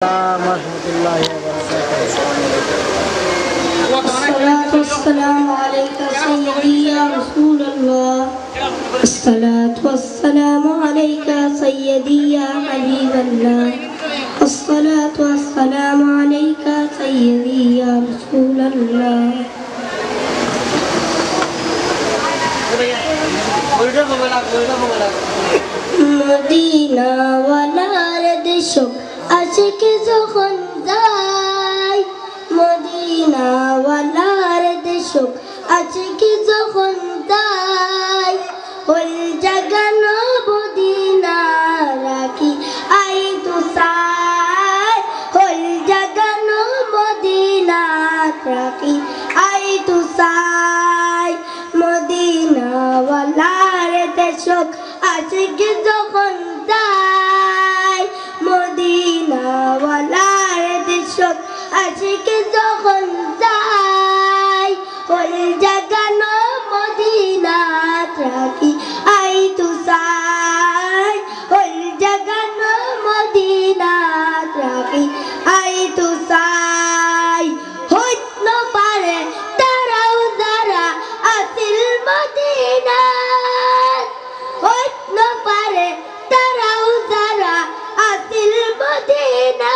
الصلاة والسلام عليك سيدي يا رسول الله. الصلاة والسلام عليك سيدي يا حبيب الله. الصلاة والسلام عليك سيدي يا رسول الله. Medina ওয়ালার দেশ আশিক যখন যায়, মদিনা ওয়ালার দেশ আশিক যখন যায়, ওই জাগানো মদিনা রাখি আই তো চাই, ওই জাগানো মদিনা রাখি আই তো চাই। মদিনা ওয়ালার দেশ আশিক যখন যায়, মদিনা ওয়ালার দেশ আশিক যখন যায়, ওই জাগানো মদিনা রাখি আই তো চাই, ওই জাগানো মদিনা রাখি আই তো চাই। হইত না পারে তারাও যারা আসিল মদিনা, হইত না পারে তারাও যারা আসিল মদিনা।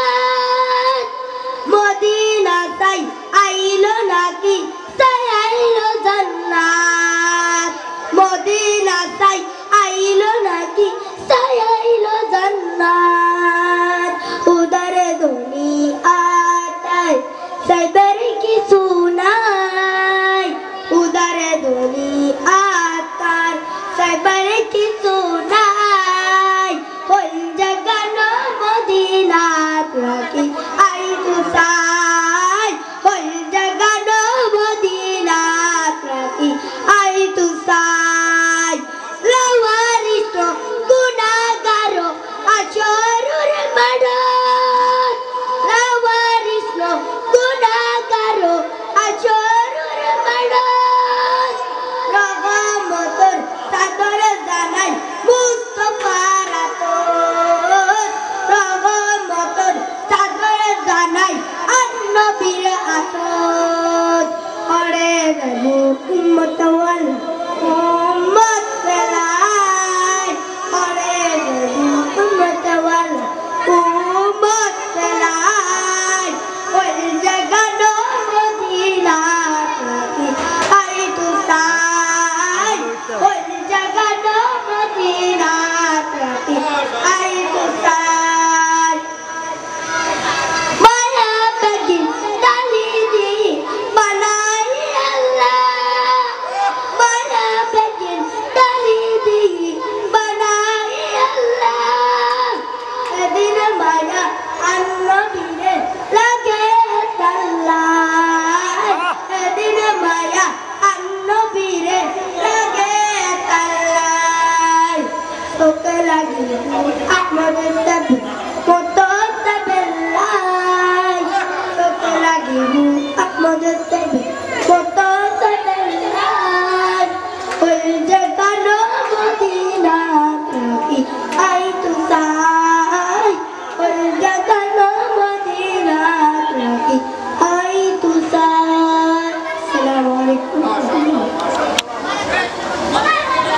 মদিনা চাই আইলো নাকি চাই আইলো জান্নাত, মদিনা চাই আইলো নাকি চাই আইলো জান্নাত। উদারে দুনিয়ায় চাইবার কিছু নাই, উদারে দুনিয়ায় চাইবার কিছু নাই, ওই জাগানো মদিনা রাখি আই তো চাই, ওই জাগানো মদিনা রাখি আই তো চাই। লাওয়ারিস গুনাহগার আশরুর মাদাত, লাওয়ারিস গুনাহগার আশরুর মাদাত। রহমতের চাদর জানাই মুস্তাফার আতর, রহমতের চাদর জানাই নবীর আতর। ওরে উম্মত ওয়াল উম্মত ফেলাই, ওরে উম্মত ওয়াল উম্মত ফেলাই, ওই জাগানো মদিনা রাখি আই তো চাই, ওই জাগানো মদিনা রাখি আই তো চাই। মায়া বেগিন ডালি দি বানাই আল্লাহ, মায়া বেগিন ডালি দি বানাই আল্লাহ। এদিন মায়া আন্নবীরে লাগে তাল্লাই, এদিন মায়া আন্নবীরে লাগে তাল্লাই। তোকে লাগি আহমদ তবে কত তবে লাই, তোকে লাগি আহমদ তবে